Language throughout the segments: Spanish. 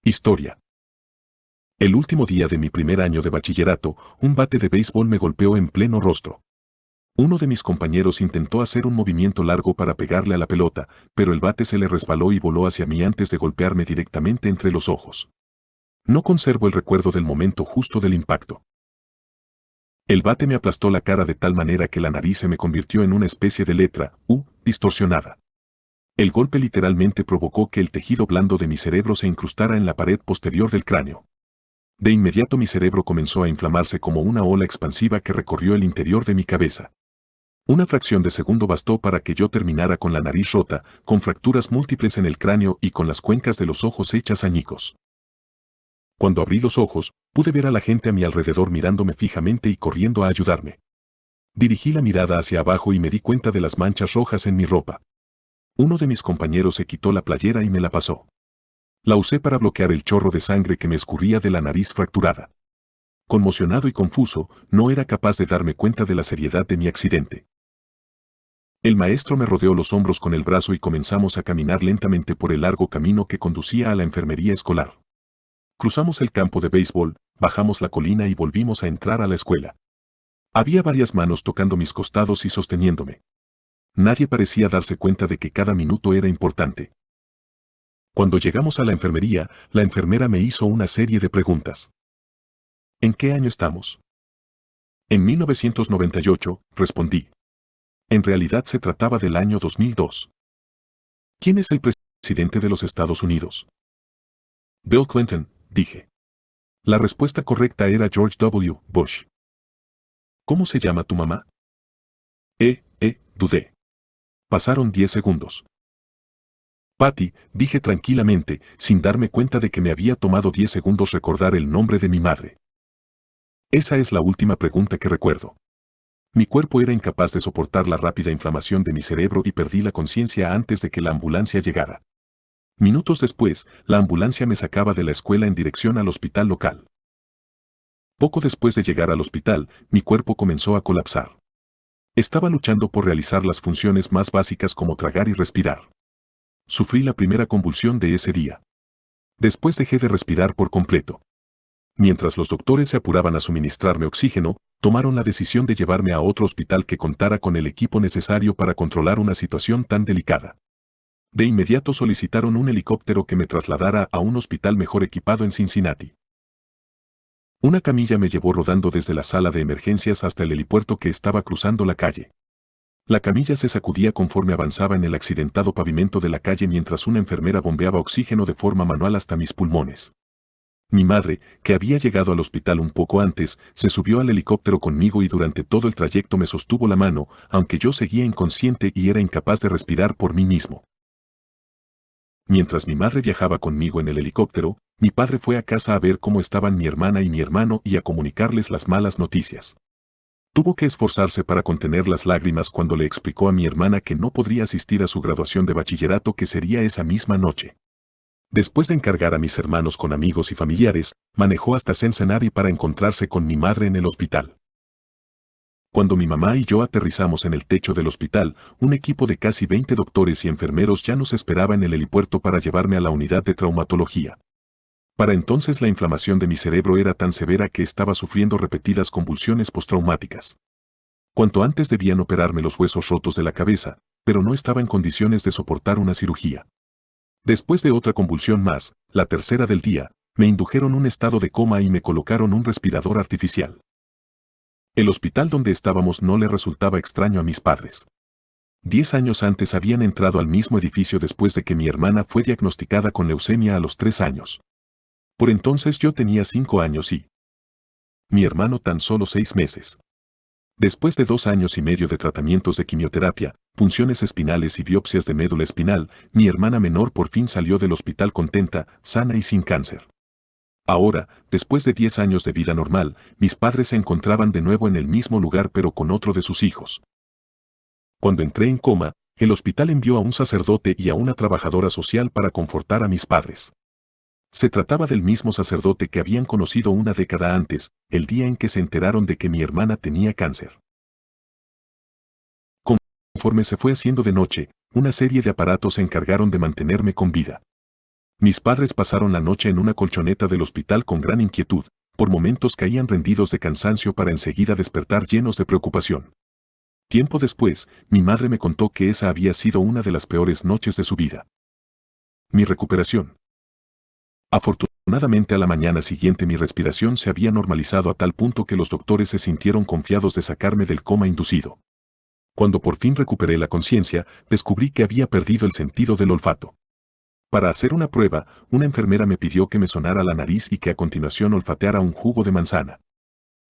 Historia. El último día de mi primer año de bachillerato, un bate de béisbol me golpeó en pleno rostro. Uno de mis compañeros intentó hacer un movimiento largo para pegarle a la pelota, pero el bate se le resbaló y voló hacia mí antes de golpearme directamente entre los ojos. No conservo el recuerdo del momento justo del impacto. El bate me aplastó la cara de tal manera que la nariz se me convirtió en una especie de letra U distorsionada. El golpe literalmente provocó que el tejido blando de mi cerebro se incrustara en la pared posterior del cráneo. De inmediato mi cerebro comenzó a inflamarse como una ola expansiva que recorrió el interior de mi cabeza. Una fracción de segundo bastó para que yo terminara con la nariz rota, con fracturas múltiples en el cráneo y con las cuencas de los ojos hechas añicos. Cuando abrí los ojos, pude ver a la gente a mi alrededor mirándome fijamente y corriendo a ayudarme. Dirigí la mirada hacia abajo y me di cuenta de las manchas rojas en mi ropa. Uno de mis compañeros se quitó la playera y me la pasó. La usé para bloquear el chorro de sangre que me escurría de la nariz fracturada. Conmocionado y confuso, no era capaz de darme cuenta de la seriedad de mi accidente. El maestro me rodeó los hombros con el brazo y comenzamos a caminar lentamente por el largo camino que conducía a la enfermería escolar. Cruzamos el campo de béisbol, bajamos la colina y volvimos a entrar a la escuela. Había varias manos tocando mis costados y sosteniéndome. Nadie parecía darse cuenta de que cada minuto era importante. Cuando llegamos a la enfermería, la enfermera me hizo una serie de preguntas. ¿En qué año estamos? En 1998, respondí. En realidad se trataba del año 2002. ¿Quién es el presidente de los Estados Unidos? Bill Clinton, dije. La respuesta correcta era George W. Bush. ¿Cómo se llama tu mamá? Dudé. Pasaron 10 segundos. Patty, dije tranquilamente, sin darme cuenta de que me había tomado 10 segundos recordar el nombre de mi madre. Esa es la última pregunta que recuerdo. Mi cuerpo era incapaz de soportar la rápida inflamación de mi cerebro y perdí la conciencia antes de que la ambulancia llegara. Minutos después, la ambulancia me sacaba de la escuela en dirección al hospital local. Poco después de llegar al hospital, mi cuerpo comenzó a colapsar. Estaba luchando por realizar las funciones más básicas como tragar y respirar. Sufrí la primera convulsión de ese día. Después dejé de respirar por completo. Mientras los doctores se apuraban a suministrarme oxígeno, tomaron la decisión de llevarme a otro hospital que contara con el equipo necesario para controlar una situación tan delicada. De inmediato solicitaron un helicóptero que me trasladara a un hospital mejor equipado en Cincinnati. Una camilla me llevó rodando desde la sala de emergencias hasta el helipuerto que estaba cruzando la calle. La camilla se sacudía conforme avanzaba en el accidentado pavimento de la calle mientras una enfermera bombeaba oxígeno de forma manual hasta mis pulmones. Mi madre, que había llegado al hospital un poco antes, se subió al helicóptero conmigo y durante todo el trayecto me sostuvo la mano, aunque yo seguía inconsciente y era incapaz de respirar por mí mismo. Mientras mi madre viajaba conmigo en el helicóptero, mi padre fue a casa a ver cómo estaban mi hermana y mi hermano y a comunicarles las malas noticias. Tuvo que esforzarse para contener las lágrimas cuando le explicó a mi hermana que no podría asistir a su graduación de bachillerato que sería esa misma noche. Después de encargar a mis hermanos con amigos y familiares, manejó hasta Cincinnati para encontrarse con mi madre en el hospital. Cuando mi mamá y yo aterrizamos en el techo del hospital, un equipo de casi 20 doctores y enfermeros ya nos esperaba en el helipuerto para llevarme a la unidad de traumatología. Para entonces la inflamación de mi cerebro era tan severa que estaba sufriendo repetidas convulsiones postraumáticas. Cuanto antes debían operarme los huesos rotos de la cabeza, pero no estaba en condiciones de soportar una cirugía. Después de otra convulsión más, la tercera del día, me indujeron un estado de coma y me colocaron un respirador artificial. El hospital donde estábamos no le resultaba extraño a mis padres. 10 años antes habían entrado al mismo edificio después de que mi hermana fue diagnosticada con leucemia a los 3 años. Por entonces yo tenía 5 años y mi hermano tan solo 6 meses. Después de 2 años y medio de tratamientos de quimioterapia, punciones espinales y biopsias de médula espinal, mi hermana menor por fin salió del hospital contenta, sana y sin cáncer. Ahora, después de 10 años de vida normal, mis padres se encontraban de nuevo en el mismo lugar pero con otro de sus hijos. Cuando entré en coma, el hospital envió a un sacerdote y a una trabajadora social para confortar a mis padres. Se trataba del mismo sacerdote que habían conocido una década antes, el día en que se enteraron de que mi hermana tenía cáncer. Conforme se fue haciendo de noche, una serie de aparatos se encargaron de mantenerme con vida. Mis padres pasaron la noche en una colchoneta del hospital con gran inquietud, por momentos caían rendidos de cansancio para enseguida despertar llenos de preocupación. Tiempo después, mi madre me contó que esa había sido una de las peores noches de su vida. Mi recuperación. Afortunadamente a la mañana siguiente mi respiración se había normalizado a tal punto que los doctores se sintieron confiados de sacarme del coma inducido. Cuando por fin recuperé la conciencia, descubrí que había perdido el sentido del olfato. Para hacer una prueba, una enfermera me pidió que me sonara la nariz y que a continuación olfateara un jugo de manzana.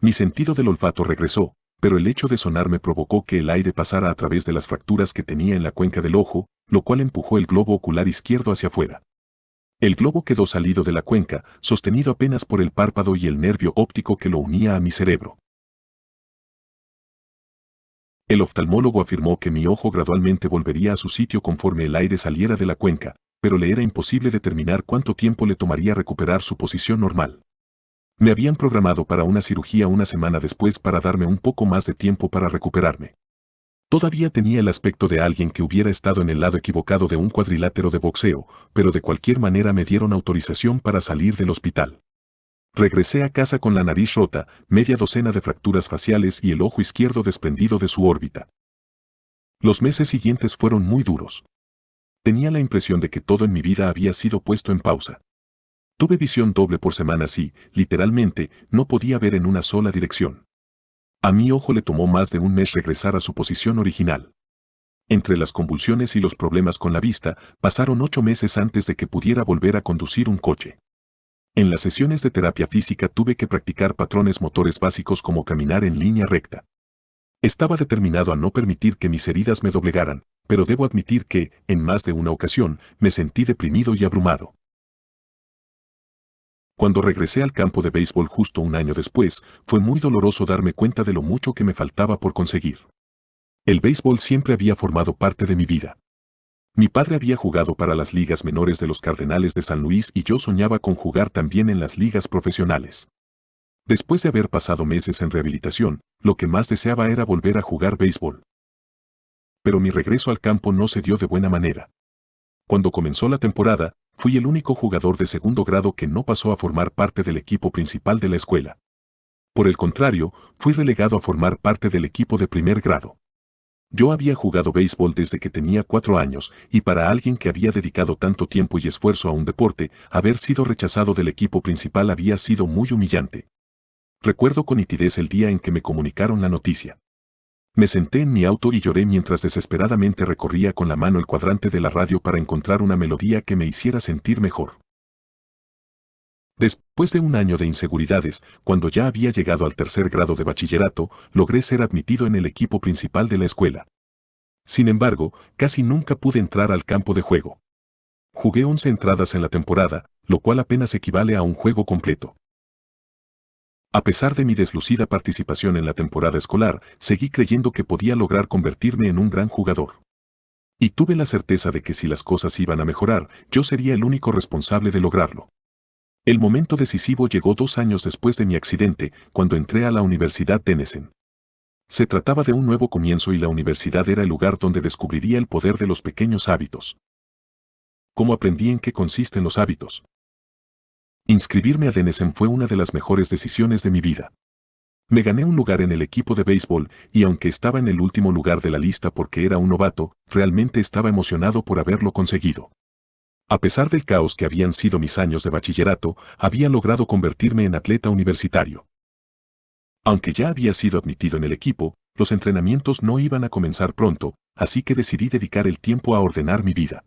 Mi sentido del olfato regresó, pero el hecho de sonar me provocó que el aire pasara a través de las fracturas que tenía en la cuenca del ojo, lo cual empujó el globo ocular izquierdo hacia afuera. El globo quedó salido de la cuenca, sostenido apenas por el párpado y el nervio óptico que lo unía a mi cerebro. El oftalmólogo afirmó que mi ojo gradualmente volvería a su sitio conforme el aire saliera de la cuenca, pero le era imposible determinar cuánto tiempo le tomaría recuperar su posición normal. Me habían programado para una cirugía una semana después para darme un poco más de tiempo para recuperarme. Todavía tenía el aspecto de alguien que hubiera estado en el lado equivocado de un cuadrilátero de boxeo, pero de cualquier manera me dieron autorización para salir del hospital. Regresé a casa con la nariz rota, media docena de fracturas faciales y el ojo izquierdo desprendido de su órbita. Los meses siguientes fueron muy duros. Tenía la impresión de que todo en mi vida había sido puesto en pausa. Tuve visión doble por semanas y, literalmente, no podía ver en una sola dirección. A mi ojo le tomó más de un mes regresar a su posición original. Entre las convulsiones y los problemas con la vista, pasaron 8 meses antes de que pudiera volver a conducir un coche. En las sesiones de terapia física tuve que practicar patrones motores básicos como caminar en línea recta. Estaba determinado a no permitir que mis heridas me doblegaran, pero debo admitir que, en más de una ocasión, me sentí deprimido y abrumado. Cuando regresé al campo de béisbol justo un año después, fue muy doloroso darme cuenta de lo mucho que me faltaba por conseguir. El béisbol siempre había formado parte de mi vida. Mi padre había jugado para las ligas menores de los Cardenales de San Luis y yo soñaba con jugar también en las ligas profesionales. Después de haber pasado meses en rehabilitación, lo que más deseaba era volver a jugar béisbol. Pero mi regreso al campo no se dio de buena manera. Cuando comenzó la temporada, fui el único jugador de segundo grado que no pasó a formar parte del equipo principal de la escuela. Por el contrario, fui relegado a formar parte del equipo de primer grado. Yo había jugado béisbol desde que tenía 4 años, y para alguien que había dedicado tanto tiempo y esfuerzo a un deporte, haber sido rechazado del equipo principal había sido muy humillante. Recuerdo con nitidez el día en que me comunicaron la noticia. Me senté en mi auto y lloré mientras desesperadamente recorría con la mano el cuadrante de la radio para encontrar una melodía que me hiciera sentir mejor. Después de un año de inseguridades, cuando ya había llegado al tercer grado de bachillerato, logré ser admitido en el equipo principal de la escuela. Sin embargo, casi nunca pude entrar al campo de juego. Jugué 11 entradas en la temporada, lo cual apenas equivale a un juego completo. A pesar de mi deslucida participación en la temporada escolar, seguí creyendo que podía lograr convertirme en un gran jugador. Y tuve la certeza de que si las cosas iban a mejorar, yo sería el único responsable de lograrlo. El momento decisivo llegó 2 años después de mi accidente, cuando entré a la Universidad Tennessee. Se trataba de un nuevo comienzo y la universidad era el lugar donde descubriría el poder de los pequeños hábitos. ¿Cómo aprendí en qué consisten los hábitos? Inscribirme a Denison fue una de las mejores decisiones de mi vida. Me gané un lugar en el equipo de béisbol y aunque estaba en el último lugar de la lista porque era un novato, realmente estaba emocionado por haberlo conseguido. A pesar del caos que habían sido mis años de bachillerato, había logrado convertirme en atleta universitario. Aunque ya había sido admitido en el equipo, los entrenamientos no iban a comenzar pronto, así que decidí dedicar el tiempo a ordenar mi vida.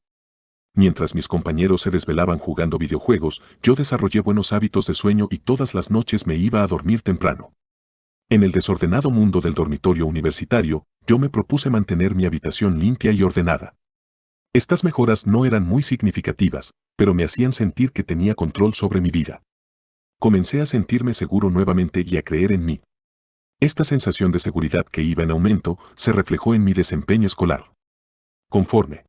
Mientras mis compañeros se desvelaban jugando videojuegos, yo desarrollé buenos hábitos de sueño y todas las noches me iba a dormir temprano. En el desordenado mundo del dormitorio universitario, yo me propuse mantener mi habitación limpia y ordenada. Estas mejoras no eran muy significativas, pero me hacían sentir que tenía control sobre mi vida. Comencé a sentirme seguro nuevamente y a creer en mí. Esta sensación de seguridad que iba en aumento se reflejó en mi desempeño escolar. Conforme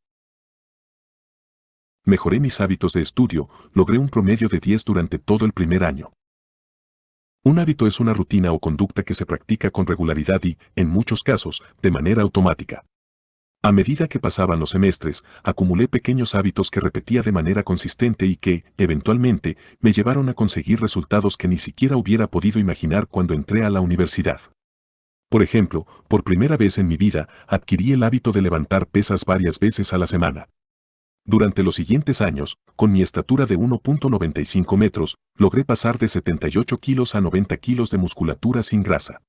mejoré mis hábitos de estudio, logré un promedio de 10 durante todo el primer año. Un hábito es una rutina o conducta que se practica con regularidad y, en muchos casos, de manera automática. A medida que pasaban los semestres, acumulé pequeños hábitos que repetía de manera consistente y que, eventualmente, me llevaron a conseguir resultados que ni siquiera hubiera podido imaginar cuando entré a la universidad. Por ejemplo, por primera vez en mi vida, adquirí el hábito de levantar pesas varias veces a la semana. Durante los siguientes años, con mi estatura de 1.95 metros, logré pasar de 78 kilos a 90 kilos de musculatura sin grasa.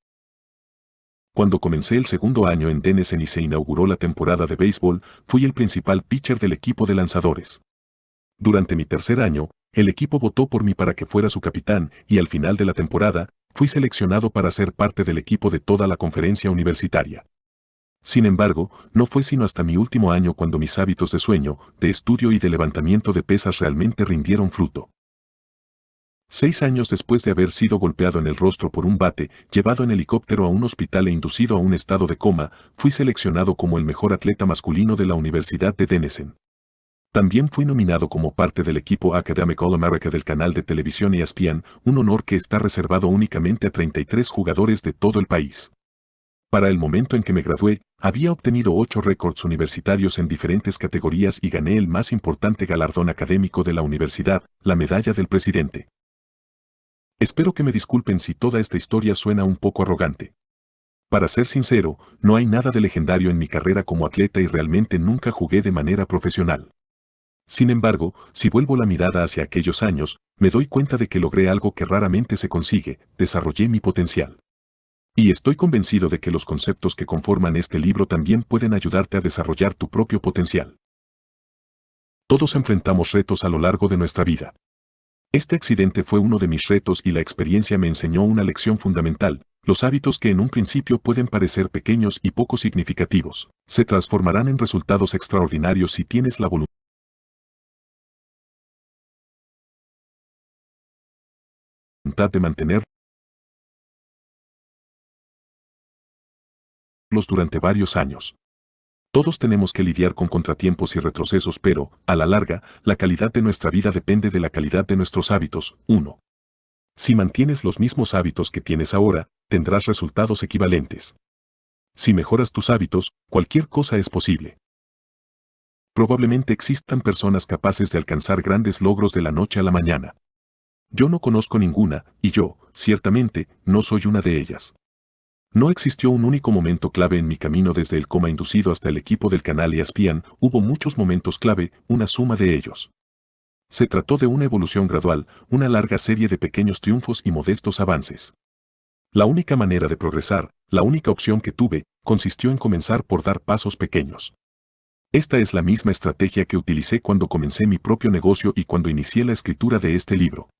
Cuando comencé el segundo año en Denison y se inauguró la temporada de béisbol, fui el principal pitcher del equipo de lanzadores. Durante mi tercer año, el equipo votó por mí para que fuera su capitán y al final de la temporada, fui seleccionado para ser parte del equipo de toda la conferencia universitaria. Sin embargo, no fue sino hasta mi último año cuando mis hábitos de sueño, de estudio y de levantamiento de pesas realmente rindieron fruto. 6 años después de haber sido golpeado en el rostro por un bate, llevado en helicóptero a un hospital e inducido a un estado de coma, fui seleccionado como el mejor atleta masculino de la Universidad de Denison. También fui nominado como parte del equipo Academic All-America del canal de televisión ESPN, un honor que está reservado únicamente a 33 jugadores de todo el país. Para el momento en que me gradué, había obtenido 8 récords universitarios en diferentes categorías y gané el más importante galardón académico de la universidad, la medalla del presidente. Espero que me disculpen si toda esta historia suena un poco arrogante. Para ser sincero, no hay nada de legendario en mi carrera como atleta y realmente nunca jugué de manera profesional. Sin embargo, si vuelvo la mirada hacia aquellos años, me doy cuenta de que logré algo que raramente se consigue, desarrollé mi potencial. Y estoy convencido de que los conceptos que conforman este libro también pueden ayudarte a desarrollar tu propio potencial. Todos enfrentamos retos a lo largo de nuestra vida. Este accidente fue uno de mis retos y la experiencia me enseñó una lección fundamental. Los hábitos que en un principio pueden parecer pequeños y poco significativos, se transformarán en resultados extraordinarios si tienes la voluntad de mantenerlos durante varios años. Todos tenemos que lidiar con contratiempos y retrocesos, pero, a la larga, la calidad de nuestra vida depende de la calidad de nuestros hábitos. 1. Si mantienes los mismos hábitos que tienes ahora, tendrás resultados equivalentes. Si mejoras tus hábitos, cualquier cosa es posible. Probablemente existan personas capaces de alcanzar grandes logros de la noche a la mañana. Yo no conozco ninguna, y yo, ciertamente, no soy una de ellas. No existió un único momento clave en mi camino desde el coma inducido hasta el equipo del canal ESPN, hubo muchos momentos clave, una suma de ellos. Se trató de una evolución gradual, una larga serie de pequeños triunfos y modestos avances. La única manera de progresar, la única opción que tuve, consistió en comenzar por dar pasos pequeños. Esta es la misma estrategia que utilicé cuando comencé mi propio negocio y cuando inicié la escritura de este libro.